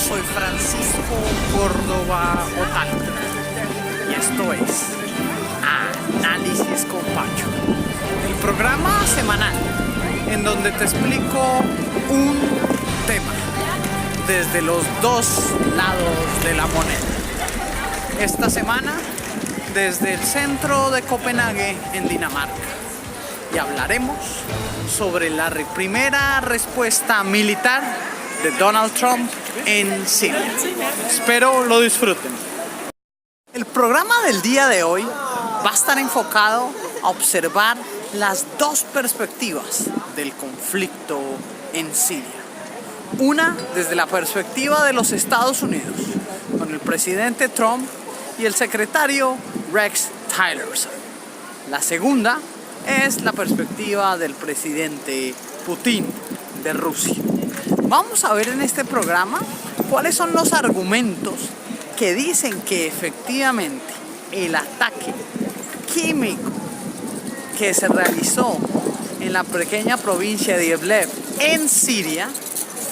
soy Francisco Córdoba Otálora y esto es Análisis con Pacho, el programa semanal en donde te explico un tema desde los dos lados de la moneda. Esta semana desde el centro de Copenhague en Dinamarca, y hablaremos sobre la primera respuesta militar de Donald Trump en Siria. Espero lo disfruten. El programa del día de hoy va a estar enfocado a observar las dos perspectivas del conflicto en Siria. Una desde la perspectiva de los Estados Unidos, con el presidente Trump y el secretario Rex Tillerson. La segunda es la perspectiva del presidente Putin de Rusia. Vamos a ver en este programa cuáles son los argumentos que dicen que efectivamente el ataque químico que se realizó en la pequeña provincia de Idlib en Siria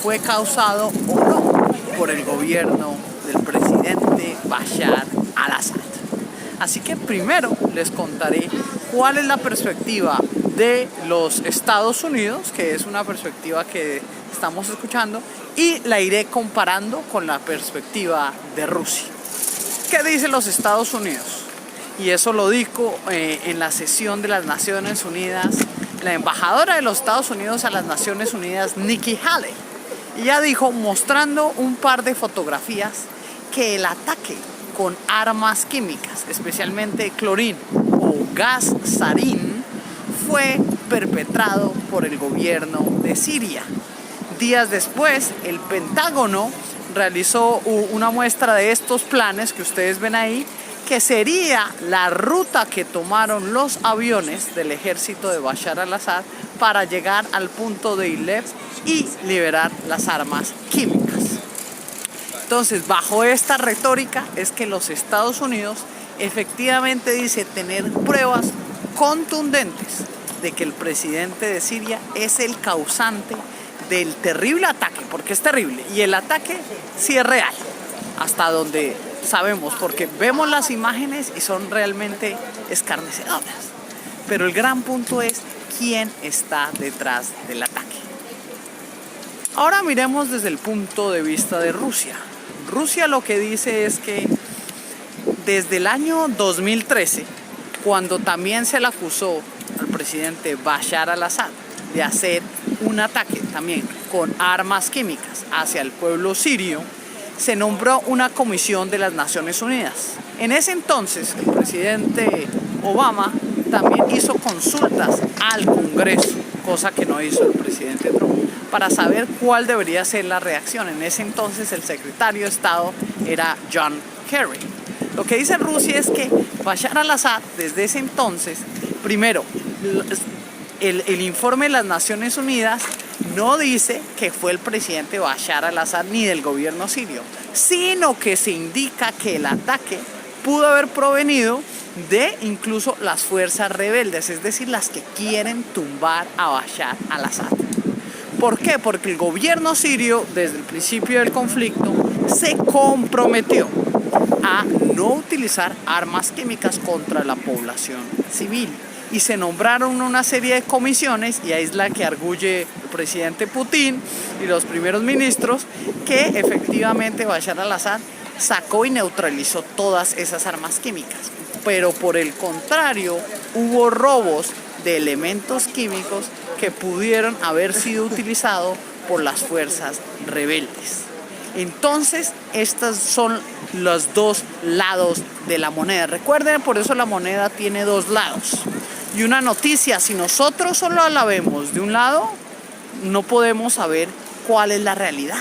fue causado o no por el gobierno del presidente Bashar al-Assad. Así que primero les contaré cuál es la perspectiva de los Estados Unidos, que es una perspectiva que estamos escuchando, y la iré comparando con la perspectiva de Rusia. ¿Qué dicen los Estados Unidos? Y eso lo dijo en la sesión de las Naciones Unidas la embajadora de los Estados Unidos a las Naciones Unidas, Nikki Haley. Ella dijo, mostrando un par de fotografías, que el ataque con armas químicas, especialmente clorín o gas sarín, fue perpetrado por el gobierno de Siria. Días después, el Pentágono realizó una muestra de estos planes que ustedes ven ahí, que sería la ruta que tomaron los aviones del ejército de Bashar al-Assad para llegar al punto de Idlib y liberar las armas químicas. Entonces, bajo esta retórica es que los Estados Unidos efectivamente dice tener pruebas contundentes de que el presidente de Siria es el causante del terrible ataque, porque es terrible, y el ataque sí es real, hasta donde sabemos, porque vemos las imágenes y son realmente escarnecedoras. Pero el gran punto es quién está detrás del ataque. Ahora miremos desde el punto de vista de Rusia. Rusia lo que dice es que desde el año 2013, cuando también se le acusó al presidente Bashar al-Assad de hacer un ataque también con armas químicas hacia el pueblo sirio, se nombró una comisión de las Naciones Unidas. En ese entonces, el presidente Obama también hizo consultas al Congreso, cosa que no hizo el presidente Trump, para saber cuál debería ser la reacción. En ese entonces el secretario de Estado era John Kerry. Lo que dice Rusia es que Bashar al-Assad desde ese entonces, primero, el informe de las Naciones Unidas no dice que fue el presidente Bashar al-Assad ni del gobierno sirio, sino que se indica que el ataque pudo haber provenido de incluso las fuerzas rebeldes, es decir, las que quieren tumbar a Bashar al-Assad. ¿Por qué? Porque el gobierno sirio, desde el principio del conflicto, se comprometió a no utilizar armas químicas contra la población civil. Y se nombraron una serie de comisiones, y ahí es la que arguye el presidente Putin y los primeros ministros, que efectivamente Bashar al-Assad sacó y neutralizó todas esas armas químicas. Pero por el contrario, hubo robos de elementos químicos que pudieron haber sido utilizados por las fuerzas rebeldes. Entonces, estos son los dos lados de la moneda. Recuerden, por eso la moneda tiene dos lados. Y una noticia, si nosotros solo la vemos de un lado, no podemos saber cuál es la realidad.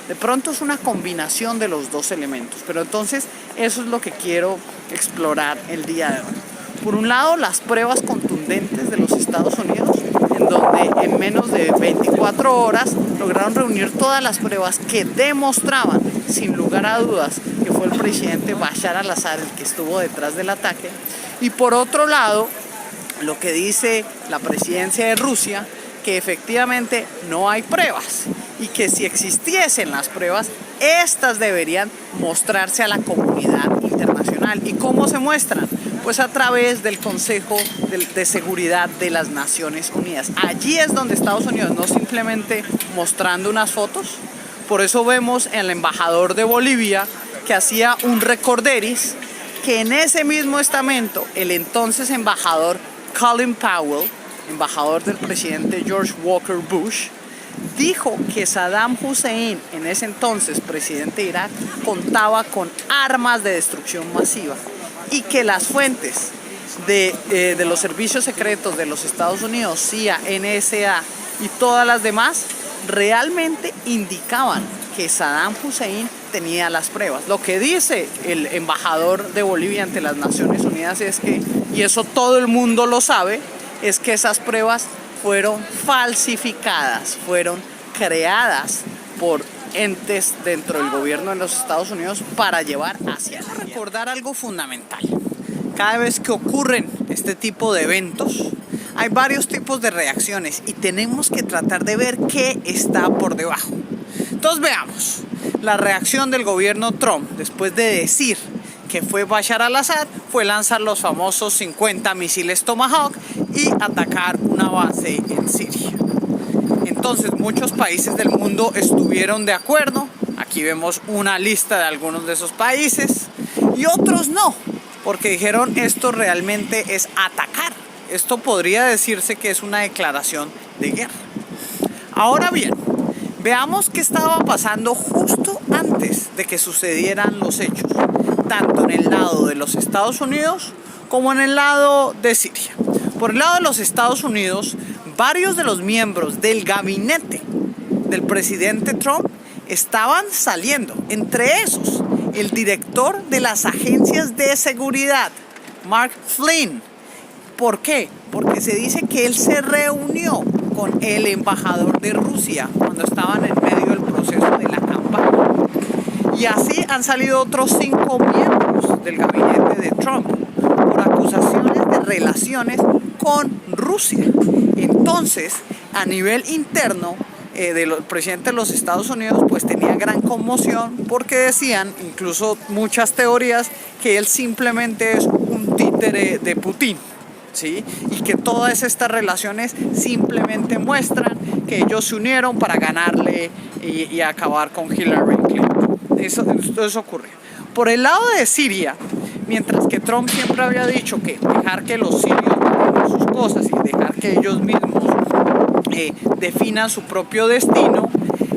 De pronto es una combinación de los dos elementos, pero entonces eso es lo que quiero explorar el día de hoy. Por un lado, las pruebas contundentes de los Estados Unidos, en donde en menos de 24 horas lograron reunir todas las pruebas que demostraban, sin lugar a dudas, que fue el presidente Bashar al-Assad el que estuvo detrás del ataque. Y por otro lado, lo que dice la presidencia de Rusia, que efectivamente no hay pruebas y que si existiesen las pruebas, estas deberían mostrarse a la comunidad internacional. ¿Y cómo se muestran? Pues a través del Consejo de Seguridad de las Naciones Unidas. Allí es donde Estados Unidos, no simplemente mostrando unas fotos, por eso vemos al embajador de Bolivia que hacía un recorderis, que en ese mismo estamento el entonces embajador Colin Powell, embajador del presidente George Walker Bush, dijo que Saddam Hussein, en ese entonces presidente de Irak, contaba con armas de destrucción masiva y que las fuentes de los servicios secretos de los Estados Unidos, CIA, NSA y todas las demás, realmente indicaban que Saddam Hussein tenía las pruebas. Lo que dice el embajador de Bolivia ante las Naciones Unidas es que, y eso todo el mundo lo sabe, es que esas pruebas fueron falsificadas, fueron creadas por entes dentro del gobierno de los Estados Unidos para llevar hacia la realidad. Recordar algo fundamental. Cada vez que ocurren este tipo de eventos, hay varios tipos de reacciones y tenemos que tratar de ver qué está por debajo. Entonces veamos, la reacción del gobierno Trump después de decir que fue Bashar al-Assad fue lanzar los famosos 50 misiles Tomahawk y atacar una base en Siria. Entonces muchos países del mundo estuvieron de acuerdo. Aquí vemos una lista de algunos de esos países y otros no, porque dijeron esto realmente es atacar. Esto podría decirse que es una declaración de guerra. Ahora bien, veamos qué estaba pasando justo antes de que sucedieran los hechos, tanto en el lado de los Estados Unidos como en el lado de Siria. Por el lado de los Estados Unidos, varios de los miembros del gabinete del presidente Trump estaban saliendo. Entre esos, el director de las agencias de seguridad, Mark Flynn. ¿Por qué? Porque se dice que él se reunió con el embajador de Rusia cuando estaban en medio del proceso de la campaña. Y así han salido otros 5 miembros del gabinete de Trump por acusaciones de relaciones con Rusia. Entonces, a nivel interno, del presidente de los Estados Unidos, pues tenía gran conmoción porque decían, incluso muchas teorías, que él simplemente es un títere de Putin, ¿sí? Y que todas estas relaciones simplemente muestran que ellos se unieron para ganarle y acabar con Hillary Clinton. Eso ocurrió. Por el lado de Siria, mientras que Trump siempre había dicho que dejar que los sirios hagan sus cosas y dejar que ellos mismos definan su propio destino,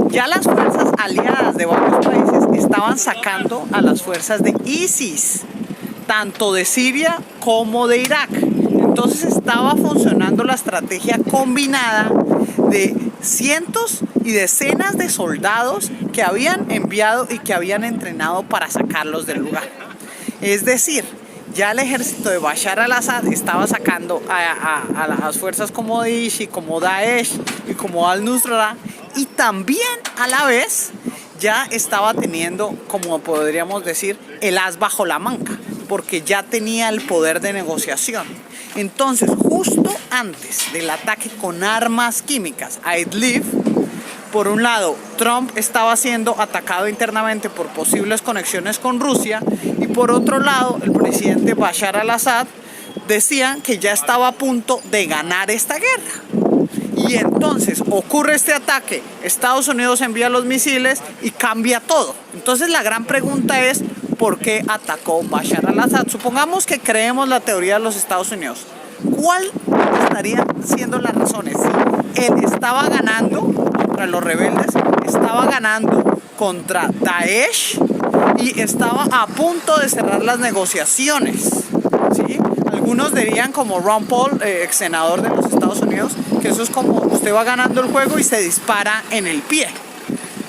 ya las fuerzas aliadas de varios países estaban sacando a las fuerzas de ISIS, tanto de Siria como de Irak. Entonces estaba funcionando la estrategia combinada de cientos y decenas de soldados que habían enviado y que habían entrenado para sacarlos del lugar. Es decir, ya el ejército de Bashar al-Assad estaba sacando a las fuerzas como ISIS, como Daesh y como Al-Nusra, y también a la vez ya estaba teniendo, como podríamos decir, el as bajo la manga, porque ya tenía el poder de negociación. Entonces, justo antes del ataque con armas químicas a Idlib, por un lado, Trump estaba siendo atacado internamente por posibles conexiones con Rusia, y por otro lado, el presidente Bashar al-Assad decía que ya estaba a punto de ganar esta guerra. Y entonces ocurre este ataque, Estados Unidos envía los misiles y cambia todo. Entonces la gran pregunta es, ¿por qué atacó Bashar al-Assad? Supongamos que creemos la teoría de los Estados Unidos. ¿Cuál estarían siendo las razones? Si él estaba ganando contra los rebeldes, estaba ganando contra Daesh y estaba a punto de cerrar las negociaciones, ¿sí? Algunos dirían, como Ron Paul, ex senador de los Estados Unidos, que eso es como usted va ganando el juego y se dispara en el pie.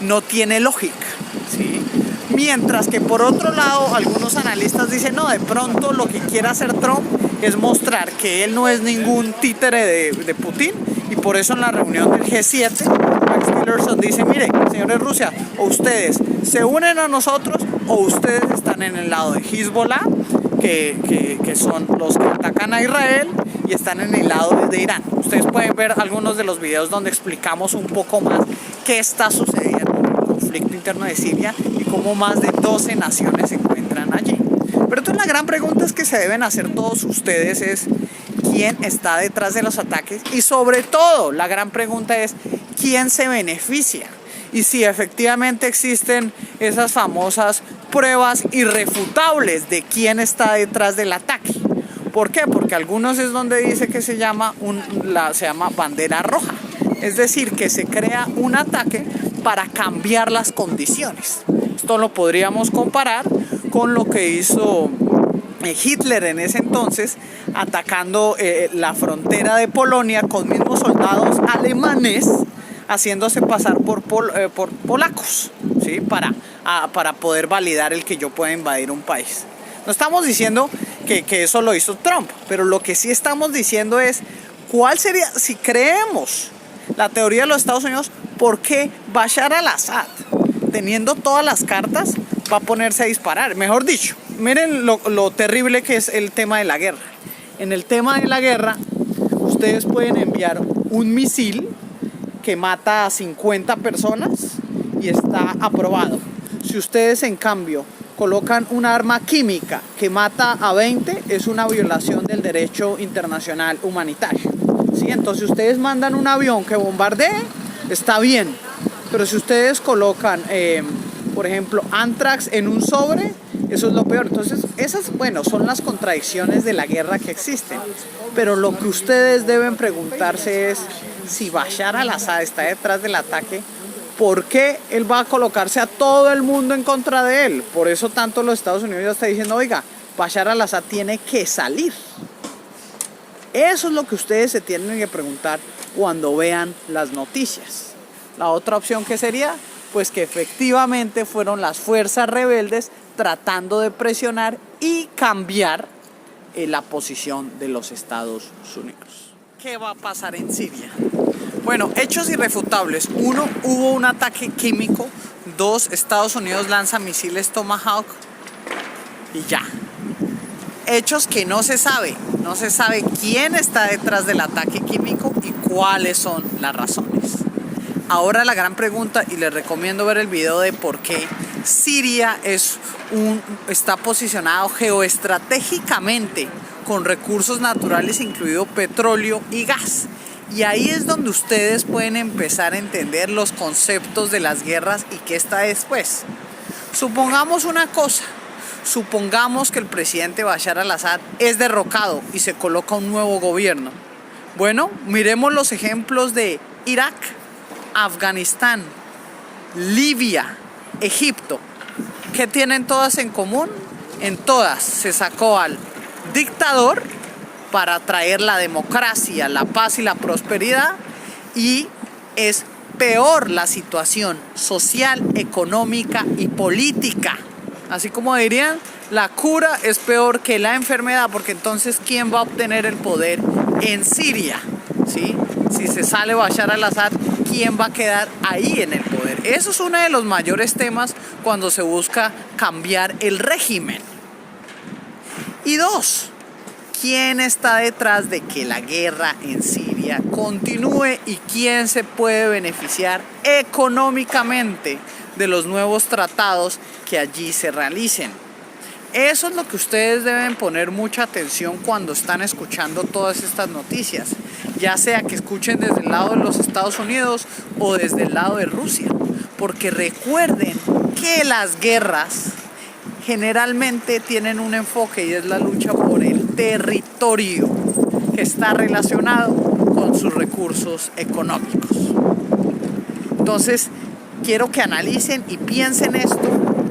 No tiene lógica, ¿sí? Mientras que por otro lado, algunos analistas dicen, no, de pronto lo que quiere hacer Trump es mostrar que él no es ningún títere de Putin, y por eso en la reunión del G7, Max Tillerson dice, mire, señores Rusia, o ustedes se unen a nosotros o ustedes están en el lado de Hezbollah, que son los que atacan a Israel, y están en el lado de Irán. Ustedes pueden ver algunos de los videos donde explicamos un poco más qué está sucediendo en el conflicto interno de Siria y cómo más de 12 naciones se encuentran allí. Pero entonces la gran pregunta es que se deben hacer todos ustedes es quién está detrás de los ataques y sobre todo la gran pregunta es quién se beneficia y si efectivamente existen esas famosas pruebas irrefutables de quién está detrás del ataque. ¿Por qué? Porque algunos es donde dice que se llama bandera roja. Es decir, que se crea un ataque para cambiar las condiciones. Esto lo podríamos comparar con lo que hizo Hitler en ese entonces, atacando la frontera de Polonia con mismos soldados alemanes, haciéndose pasar por polacos, ¿sí? Para poder validar el que yo pueda invadir un país. No estamos diciendo que eso lo hizo Trump, pero lo que sí estamos diciendo es cuál sería, si creemos la teoría de los Estados Unidos, ¿por qué Bashar al-Assad, teniendo todas las cartas, va a ponerse a disparar? Mejor dicho, miren lo terrible que es el tema de la guerra. En el tema de la guerra, ustedes pueden enviar un misil que mata a 50 personas y está aprobado. Si ustedes, en cambio, colocan un arma química que mata a 20, es una violación del derecho internacional humanitario, ¿sí? Entonces, ustedes mandan un avión que bombardee, está bien. Pero si ustedes colocan, por ejemplo, anthrax en un sobre, eso es lo peor. Entonces, esas, bueno, son las contradicciones de la guerra que existen. Pero lo que ustedes deben preguntarse es, si Bashar al-Assad está detrás del ataque, ¿por qué él va a colocarse a todo el mundo en contra de él? Por eso tanto los Estados Unidos ya están diciendo, oiga, Bashar al-Assad tiene que salir. Eso es lo que ustedes se tienen que preguntar cuando vean las noticias. La otra opción que sería, pues que efectivamente fueron las fuerzas rebeldes tratando de presionar y cambiar la posición de los Estados Unidos. ¿Qué va a pasar en Siria? Bueno, hechos irrefutables. 1, hubo un ataque químico. 2, Estados Unidos lanza misiles Tomahawk y ya. Hechos que no se sabe quién está detrás del ataque químico y cuáles son las razones. Ahora la gran pregunta, y les recomiendo ver el video de por qué Siria está posicionado geoestratégicamente con recursos naturales, incluido petróleo y gas. Y ahí es donde ustedes pueden empezar a entender los conceptos de las guerras y qué está después. Supongamos una cosa. Supongamos que el presidente Bashar al-Assad es derrocado y se coloca un nuevo gobierno. Bueno, miremos los ejemplos de Irak, Afganistán, Libia, Egipto. ¿Qué tienen todas en común? En todas se sacó al dictador para traer la democracia, la paz y la prosperidad, y es peor la situación social, económica y política. Así como dirían, la cura es peor que la enfermedad, porque entonces ¿quién va a obtener el poder en Siria? ¿Sí? Si se sale Bashar al-Assad, ¿quién va a quedar ahí en el poder? Eso es uno de los mayores temas cuando se busca cambiar el régimen. Y 2, ¿quién está detrás de que la guerra en Siria continúe y quién se puede beneficiar económicamente de los nuevos tratados que allí se realicen? Eso es lo que ustedes deben poner mucha atención cuando están escuchando todas estas noticias, ya sea que escuchen desde el lado de los Estados Unidos o desde el lado de Rusia, porque recuerden que las guerras generalmente tienen un enfoque y es la lucha por el territorio, que está relacionado con sus recursos económicos. Entonces, quiero que analicen y piensen esto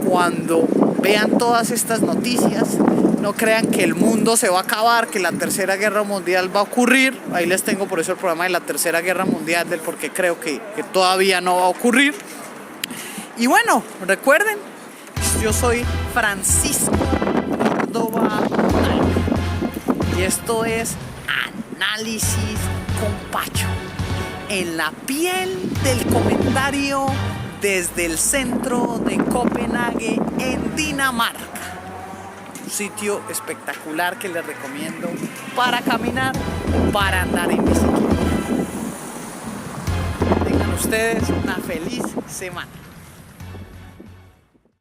cuando vean todas estas noticias. No crean que el mundo se va a acabar, que la tercera guerra mundial va a ocurrir. Ahí les tengo por eso el programa de la tercera guerra mundial, del por qué creo que todavía no va a ocurrir. Y bueno, recuerden, yo soy Francisco Córdoba y esto es Análisis con Pacho, en la piel del comentario desde el centro de Copenhague, en Dinamarca. sitio espectacular que les recomiendo para caminar, para andar en bicicleta. Tengan ustedes una feliz semana.